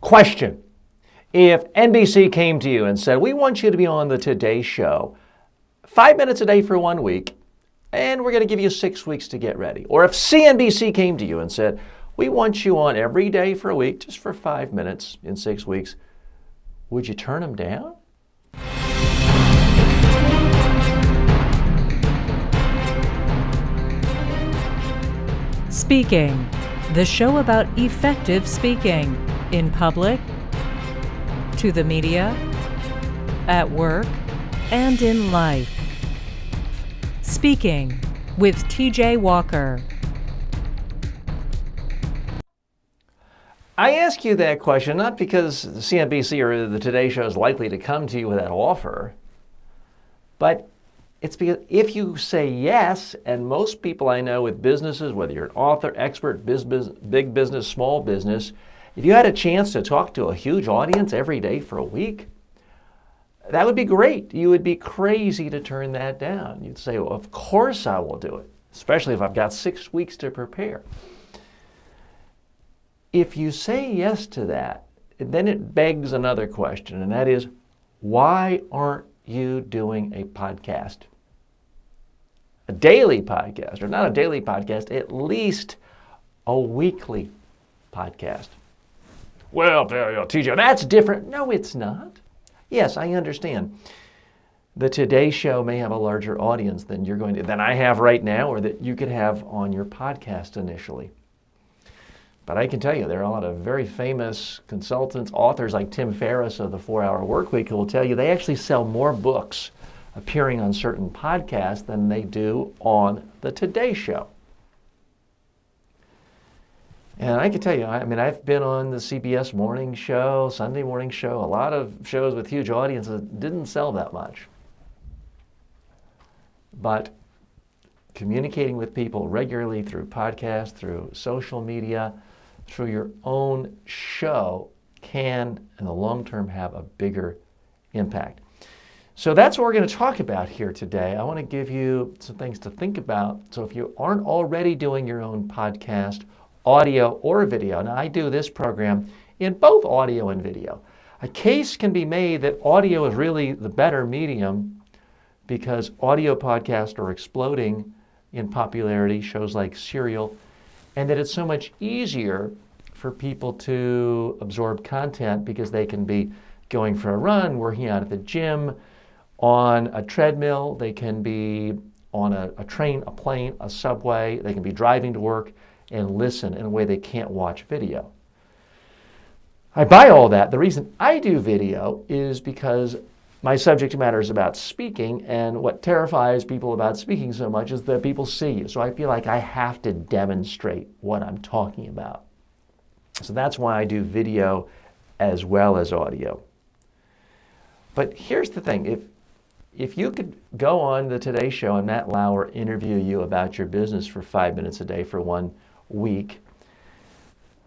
Question. If NBC came to you and said, we want you to be on the Today Show 5 minutes a day for 1 week, and we're going to give you 6 weeks to get ready. Or if CNBC came to you and said, we want you on every day for a week, just for 5 minutes in 6 weeks, would you turn them down? Speaking, the show about effective speaking in public, to the media, at work, and in life. Speaking with TJ Walker. I ask you that question not because the CNBC or the Today Show is likely to come to you with that offer, but it's because if you say yes, and most people I know with businesses, whether you're an author, expert, big business, small business, if you had a chance to talk to a huge audience every day for a week, that would be great. You would be crazy to turn that down. You'd say, well, of course I will do it, especially if I've got 6 weeks to prepare. If you say yes to that, then it begs another question, and that is, why aren't you doing a podcast? A daily podcast, or not a daily podcast, at least a weekly podcast. Well, TJ, that's different. No, it's not. Yes, I understand. The Today Show may have a larger audience than I have right now, or that you could have on your podcast initially. But I can tell you, there are a lot of very famous consultants, authors like Tim Ferriss of the 4-Hour Workweek who will tell you they actually sell more books appearing on certain podcasts than they do on the Today Show. And I can tell you, I've been on the CBS morning show, Sunday morning show, a lot of shows with huge audiences didn't sell that much. But communicating with people regularly through podcasts, through social media, through your own show can, in the long term, have a bigger impact. So that's what we're going to talk about here today. I want to give you some things to think about. So if you aren't already doing your own podcast, audio or video, now I do this program in both audio and video. A case can be made that audio is really the better medium because audio podcasts are exploding in popularity, shows like Serial, and that it's so much easier for people to absorb content because they can be going for a run, working out at the gym, on a treadmill, they can be on a train, a plane, a subway, they can be driving to work and listen in a way they can't watch video. I buy all that. The reason I do video is because my subject matter is about speaking, and what terrifies people about speaking so much is that people see you. So I feel like I have to demonstrate what I'm talking about. So that's why I do video as well as audio. But here's the thing. If you could go on the Today Show and Matt Lauer interview you about your business for 5 minutes a day for 1 week,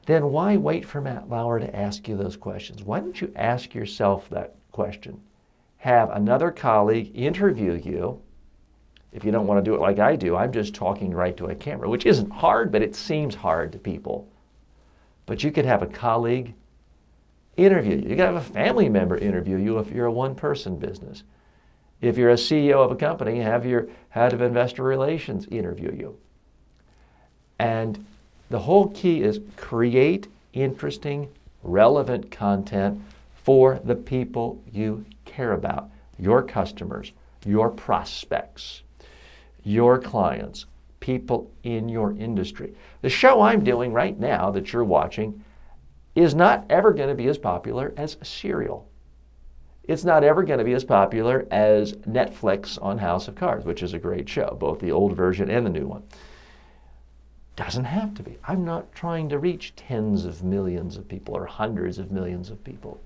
then why wait for Matt Lauer to ask you those questions? Why don't you ask yourself that question? Have another colleague interview you. If you don't want to do it like I do, I'm just talking right to a camera, which isn't hard, but it seems hard to people. But you could have a colleague interview you. You could have a family member interview you if you're a one-person business. If you're a CEO of a company, have your head of investor relations interview you. And the whole key is create interesting, relevant content for the people you care about, your customers, your prospects, your clients, people in your industry. The show I'm doing right now that you're watching is not ever going to be as popular as Serial. It's not ever going to be as popular as Netflix on House of Cards, which is a great show, both the old version and the new one. Doesn't have to be. I'm not trying to reach tens of millions of people or hundreds of millions of people.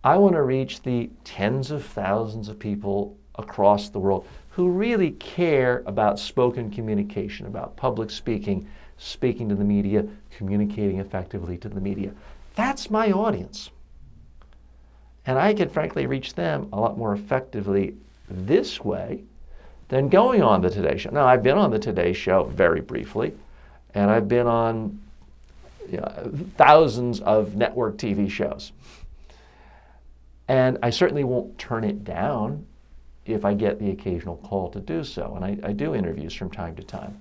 I want to reach the tens of thousands of people across the world who really care about spoken communication, about public speaking, speaking to the media, communicating effectively to the media. That's my audience. And I can frankly reach them a lot more effectively this way than going on the Today Show. Now, I've been on the Today Show very briefly, and I've been on thousands of network TV shows. And I certainly won't turn it down if I get the occasional call to do so. And I do interviews from time to time.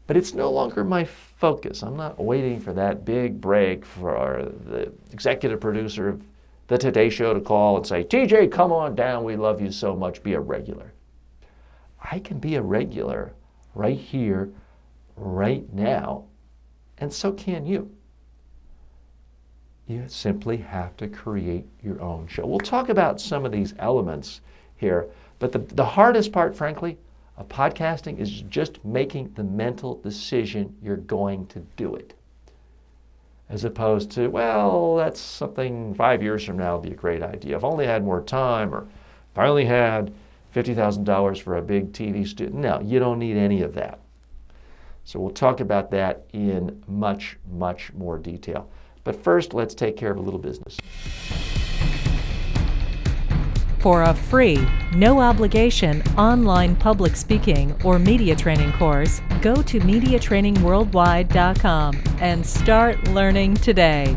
But it's no longer my focus. I'm not waiting for that big break for the executive producer of the Today Show to call and say, TJ, come on down. We love you so much. Be a regular. I can be a regular right here, right now, and so can you. You simply have to create your own show. We'll talk about some of these elements here, but the hardest part, frankly, of podcasting is just making the mental decision you're going to do it. As opposed to, well, that's something 5 years from now will be a great idea. If I only had more time, or if I only had $50,000 for a big TV studio. No, you don't need any of that. So we'll talk about that in much, much more detail. But first, let's take care of a little business. For a free, no-obligation online public speaking or media training course, go to MediaTrainingWorldwide.com and start learning today.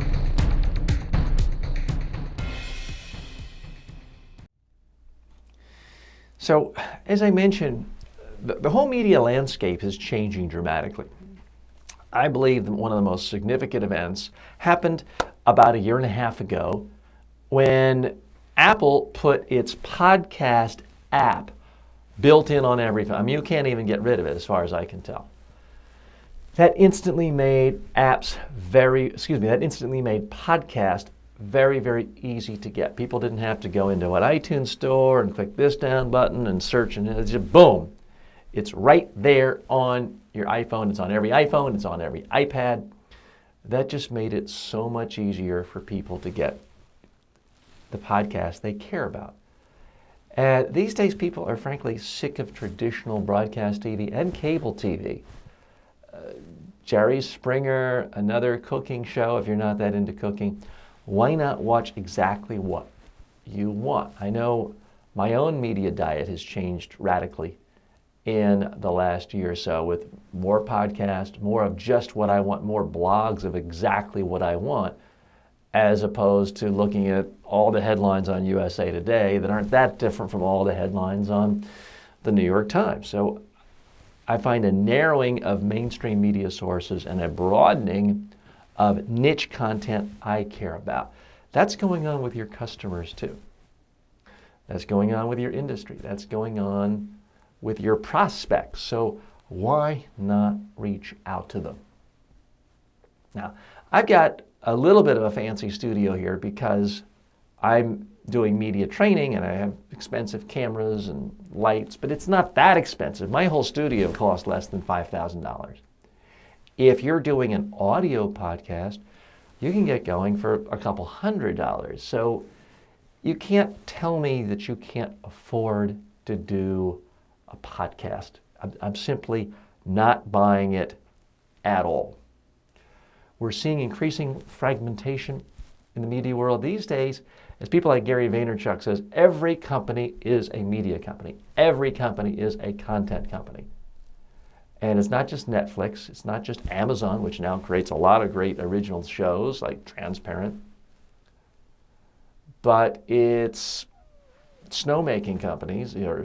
So, as I mentioned, the whole media landscape is changing dramatically. I believe that one of the most significant events happened about 1.5 years ago when Apple put its podcast app built in on every phone. I mean, you can't even get rid of it as far as I can tell. That instantly made podcast very, very easy to get. People didn't have to go into an iTunes store and click this down button and search, and it's just boom. It's right there on your iPhone. It's on every iPhone. It's on every iPad. That just made it so much easier for people to get the podcast they care about. These days, people are frankly sick of traditional broadcast TV and cable TV. Jerry Springer, another cooking show, if you're not that into cooking, why not watch exactly what you want? I know my own media diet has changed radically in the last year or so, with more podcasts, more of just what I want, more blogs of exactly what I want, as opposed to looking at all the headlines on USA Today that aren't that different from all the headlines on the New York Times. So I find a narrowing of mainstream media sources and a broadening of niche content I care about. That's going on with your customers too. That's going on with your industry. That's going on with your prospects. So why not reach out to them? Now, I've got a little bit of a fancy studio here because I'm doing media training and I have expensive cameras and lights, but it's not that expensive. My whole studio costs less than $5,000. If you're doing an audio podcast, you can get going for a couple $100. So you can't tell me that you can't afford to do a podcast. I'm simply not buying it at all. We're seeing increasing fragmentation in the media world these days. As people like Gary Vaynerchuk says, every company is a media company. Every company is a content company. And it's not just Netflix, it's not just Amazon, which now creates a lot of great original shows like Transparent, but it's snowmaking companies or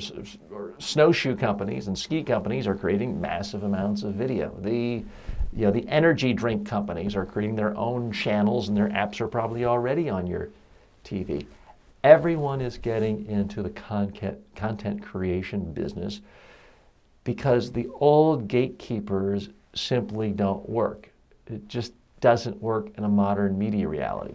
snowshoe companies and ski companies are creating massive amounts of video. The energy drink companies are creating their own channels, and their apps are probably already on your TV. Everyone is getting into the content creation business because the old gatekeepers simply don't work. It just doesn't work in a modern media reality.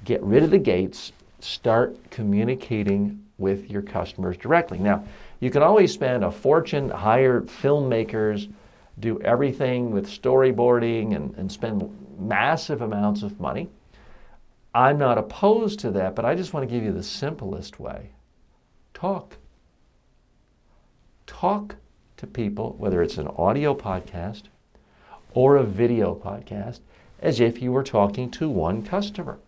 Get rid of the gates, start communicating with your customers directly. Now, you can always spend a fortune, hire filmmakers, do everything with storyboarding and spend massive amounts of money. I'm not opposed to that, but I just want to give you the simplest way. Talk. Talk to people, whether it's an audio podcast or a video podcast, as if you were talking to one customer,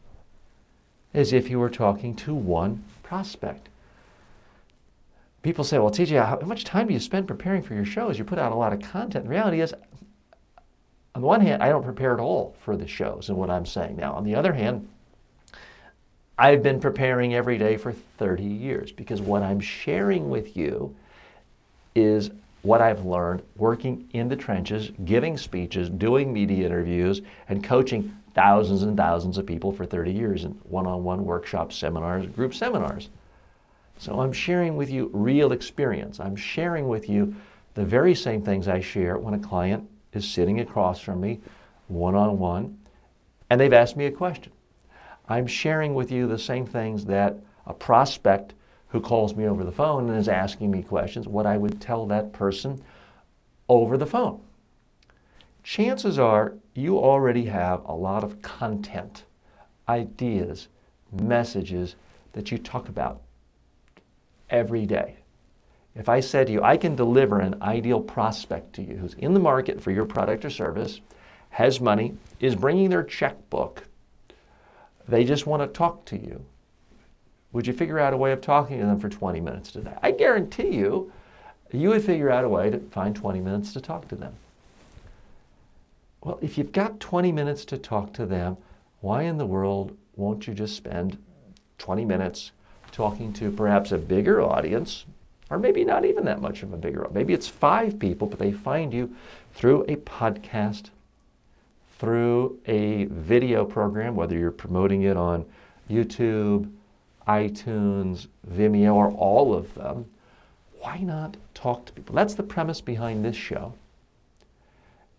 as if you were talking to one prospect. People say, well, TJ, how much time do you spend preparing for your shows? You put out a lot of content. The reality is, On the one hand, I don't prepare at all for the shows and what I'm saying now. On the other hand, I've been preparing every day for 30 years because what I'm sharing with you is what I've learned working in the trenches, giving speeches, doing media interviews, and coaching thousands and thousands of people for 30 years in one-on-one workshops, seminars, group seminars. So I'm sharing with you real experience. I'm sharing with you the very same things I share when a client is sitting across from me one-on-one and they've asked me a question. I'm sharing with you the same things that a prospect who calls me over the phone and is asking me questions, what I would tell that person over the phone. Chances are you already have a lot of content, ideas, messages that you talk about every day. If I said to you, I can deliver an ideal prospect to you who's in the market for your product or service, has money, is bringing their checkbook, they just want to talk to you, would you figure out a way of talking to them for 20 minutes today? I guarantee you, you would figure out a way to find 20 minutes to talk to them. Well, if you've got 20 minutes to talk to them, why in the world won't you just spend 20 minutes talking to perhaps a bigger audience, or maybe not even that much of a bigger audience. Maybe it's 5 people, but they find you through a podcast, through a video program, whether you're promoting it on YouTube, iTunes, Vimeo, or all of them. Why not talk to people? That's the premise behind this show.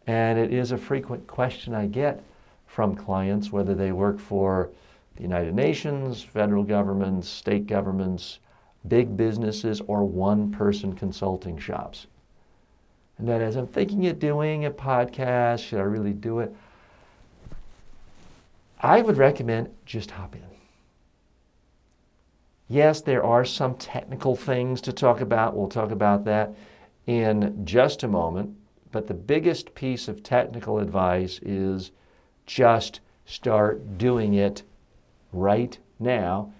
And it is a frequent question I get from clients, whether they work for the United Nations, federal governments, state governments, big businesses, or one-person consulting shops. And that is, I'm thinking of doing a podcast. Should I really do it? I would recommend just hop in. Yes, there are some technical things to talk about. We'll talk about that in just a moment. But the biggest piece of technical advice is just start doing it right now.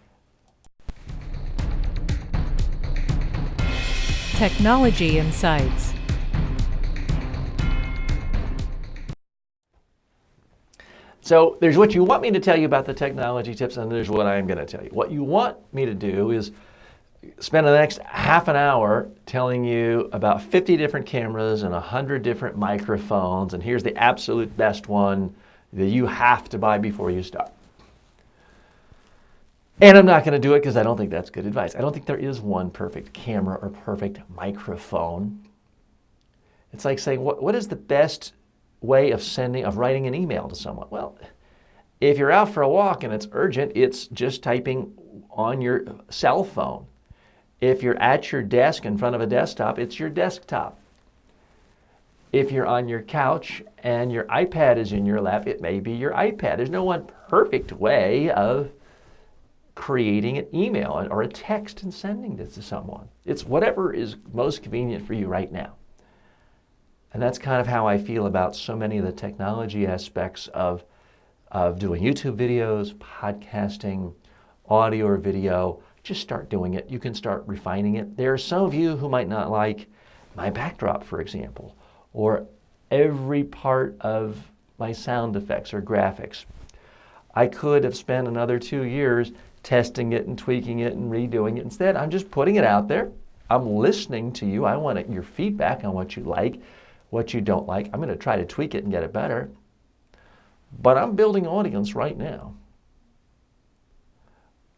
Technology Insights. So there's what you want me to tell you about the technology tips, and there's what I'm going to tell you. What you want me to do is spend the next half an hour telling you about 50 different cameras and 100 different microphones, and here's the absolute best one that you have to buy before you start. And I'm not going to do it because I don't think that's good advice. I don't think there is one perfect camera or perfect microphone. It's like saying, what is the best way of writing an email to someone? Well, if you're out for a walk and it's urgent, it's just typing on your cell phone. If you're at your desk in front of a desktop, it's your desktop. If you're on your couch and your iPad is in your lap, it may be your iPad. There's no one perfect way of creating an email or a text and sending this to someone. It's whatever is most convenient for you right now. And that's kind of how I feel about so many of the technology aspects of doing YouTube videos, podcasting, audio or video. Just start doing it. You can start refining it. There are some of you who might not like my backdrop, for example, or every part of my sound effects or graphics. I could have spent another 2 years testing it and tweaking it and redoing it. Instead, I'm just putting it out there. I'm listening to you. I want your feedback on what you like, what you don't like. I'm going to try to tweak it and get it better. But I'm building audience right now.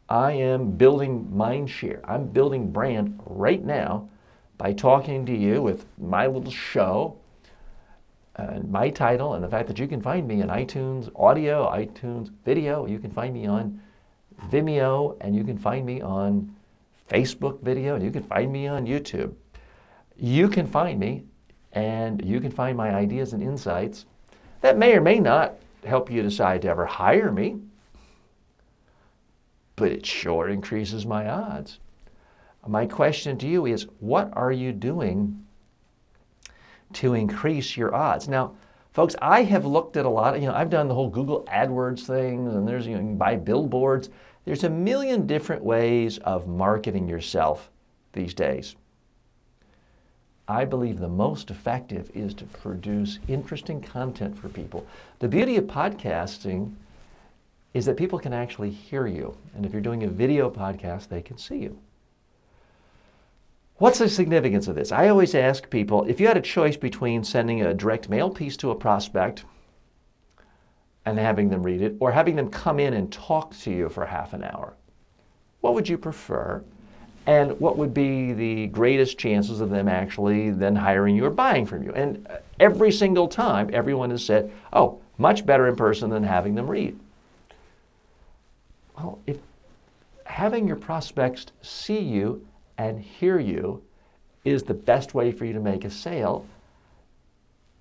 I am building mind share. I'm building brand right now by talking to you with my little show and my title and the fact that you can find me in iTunes audio, iTunes video. You can find me on Vimeo, and you can find me on Facebook video, and you can find me on YouTube. You can find me, and you can find my ideas and insights that may or may not help you decide to ever hire me, but it sure increases my odds. My question to you is, what are you doing to increase your odds? Now, folks, I have looked at a lot of, I've done the whole Google AdWords thing, and there's, you can buy billboards. There's a million different ways of marketing yourself these days. I believe the most effective is to produce interesting content for people. The beauty of podcasting is that people can actually hear you. And if you're doing a video podcast, they can see you. What's the significance of this? I always ask people, if you had a choice between sending a direct mail piece to a prospect and having them read it, or having them come in and talk to you for half an hour, what would you prefer? And what would be the greatest chances of them actually then hiring you or buying from you? And every single time, everyone has said, oh, much better in person than having them read. Well, if having your prospects see you and hear you is the best way for you to make a sale,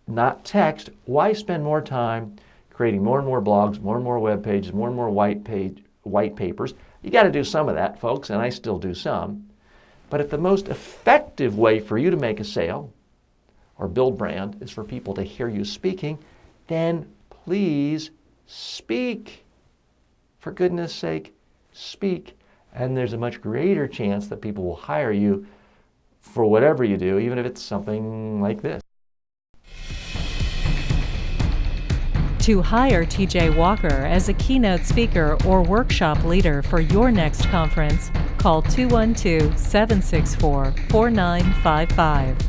not text, why spend more time creating more and more blogs, more and more web pages, more and more white papers? You got to do some of that, folks, and I still do some. But if the most effective way for you to make a sale or build brand is for people to hear you speaking, then please speak. For goodness sake, speak. And there's a much greater chance that people will hire you for whatever you do, even if it's something like this. To hire TJ Walker as a keynote speaker or workshop leader for your next conference, call 212-764-4955.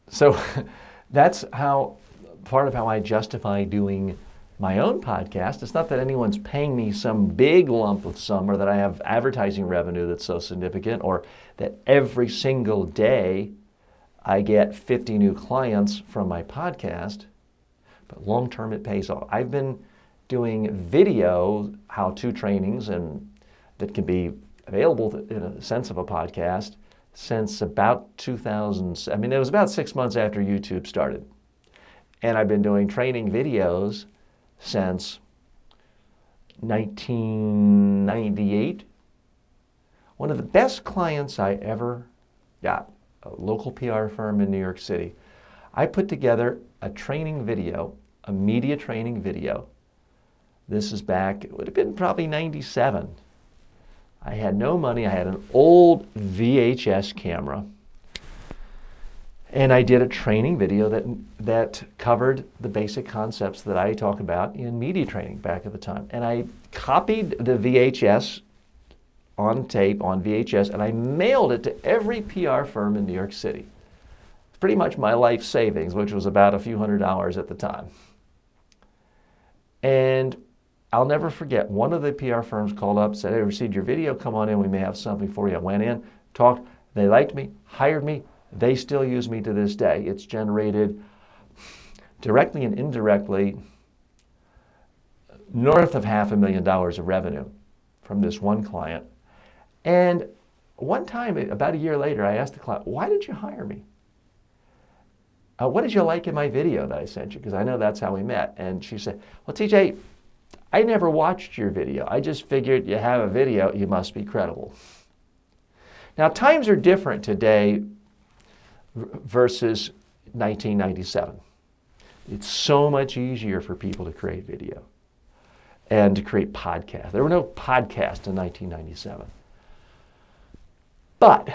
So that's part of how I justify doing my own podcast. It's not that anyone's paying me some big lump of sum, or that I have advertising revenue that's so significant, or that every single day I get 50 new clients from my podcast, but long term it pays off. I've been doing video how-to trainings and that can be available in a sense of a podcast since about 2000. I mean, it was about 6 months after YouTube started. And I've been doing training videos since 1998. One of the best clients I ever got, a local PR firm in New York City. I put together a training video, a media training video. This is back, it would have been probably 97. I had no money. I had an old VHS camera. And I did a training video that covered the basic concepts that I talk about in media training back at the time. And I copied the VHS on tape, on VHS, and I mailed it to every PR firm in New York City. It's pretty much my life savings, which was about a few $100s at the time. And I'll never forget, one of the PR firms called up, said, "Hey, I received your video, come on in, we may have something for you." I went in, talked, they liked me, hired me. They still use me to this day. It's generated directly and indirectly north of $500,000 of revenue from this one client. And one time, about a year later, I asked the client, "Why did you hire me? What did you like in my video that I sent you? Because I know that's how we met." And she said, "Well, TJ, I never watched your video. I just figured you have a video, you must be credible." Now, times are different today versus 1997. It's so much easier for people to create video and to create podcasts. There were no podcasts in 1997. But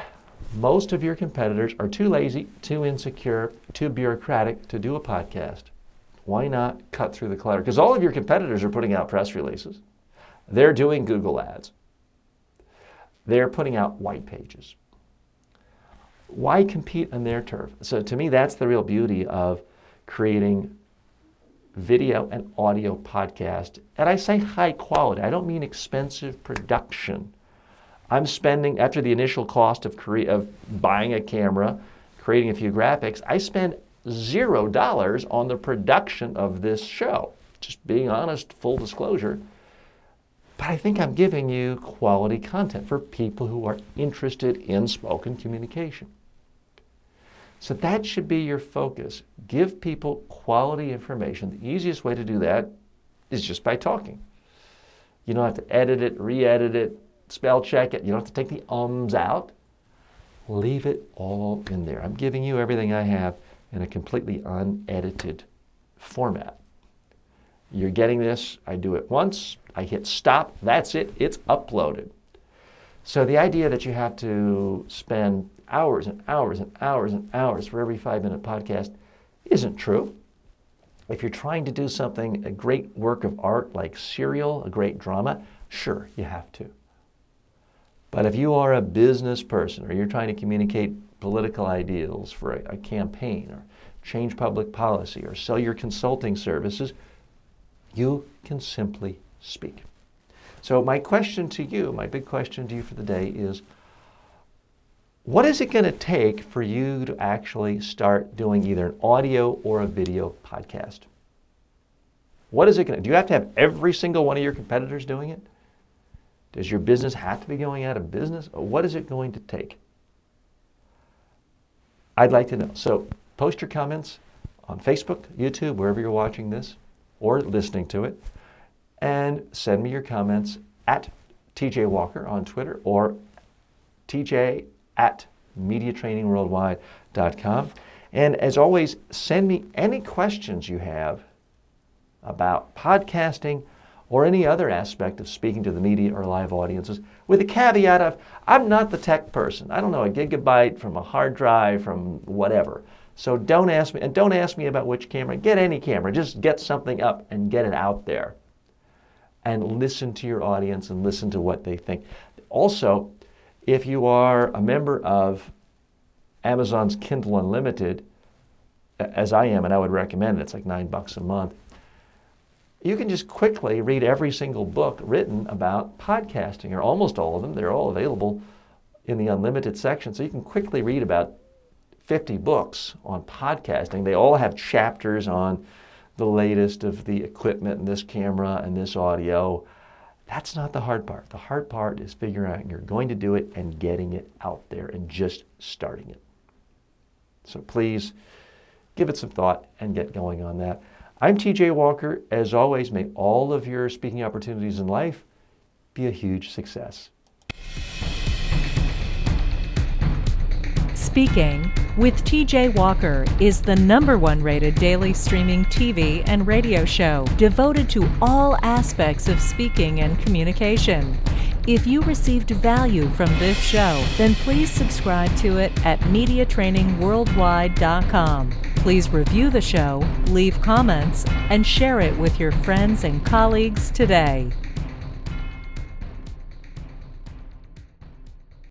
most of your competitors are too lazy, too insecure, too bureaucratic to do a podcast. Why not cut through the clutter? Because all of your competitors are putting out press releases. They're doing Google ads. They're putting out white pages. Why compete on their turf? So to me, that's the real beauty of creating video and audio podcast. And I say high quality. I don't mean expensive production. I'm spending, after the initial cost of buying a camera, creating a few graphics, I spend $0 on the production of this show. Just being honest, full disclosure. But I think I'm giving you quality content for people who are interested in spoken communication. So that should be your focus. Give people quality information. The easiest way to do that is just by talking. You don't have to edit it, re-edit it, spell check it. You don't have to take the ums out. Leave it all in there. I'm giving you everything I have in a completely unedited format. You're getting this. I do it once. I hit stop. That's it. It's uploaded. So the idea that you have to spend hours and hours and hours and hours for every 5-minute podcast isn't true. If you're trying to do something, a great work of art like Serial, a great drama, sure, you have to. But if you are a business person or you're trying to communicate political ideals for a campaign or change public policy or sell your consulting services, you can simply speak. So my question to you, my big question to you for the day is, what is it going to take for you to actually start doing either an audio or a video podcast? What is it going to do? You have to have every single one of your competitors doing it? Does your business have to be going out of business? Or what is it going to take? I'd like to know. So post your comments on Facebook, YouTube, wherever you're watching this or listening to it, and send me your comments at TJ Walker on Twitter or tj@mediatrainingworldwide.com. And as always, send me any questions you have about podcasting or any other aspect of speaking to the media or live audiences, with the caveat of, I'm not the tech person. I don't know a gigabyte from a hard drive from whatever. So don't ask me, and don't ask me about which camera. Get any camera. Just get something up and get it out there. And listen to your audience and listen to what they think. Also, if you are a member of Amazon's Kindle Unlimited, as I am, and I would recommend it, it's like $9 a month, you can just quickly read every single book written about podcasting, or almost all of them. They're all available in the Unlimited section. So you can quickly read about 50 books on podcasting. They all have chapters on the latest of the equipment and this camera and this audio. That's not the hard part. The hard part is figuring out you're going to do it and getting it out there and just starting it. So please give it some thought and get going on that. I'm TJ Walker. As always, may all of your speaking opportunities in life be a huge success. Speaking with TJ Walker is the #1 rated daily streaming TV and radio show devoted to all aspects of speaking and communication. If you received value from this show, then please subscribe to it at mediatrainingworldwide.com. Please review the show, leave comments, and share it with your friends and colleagues today.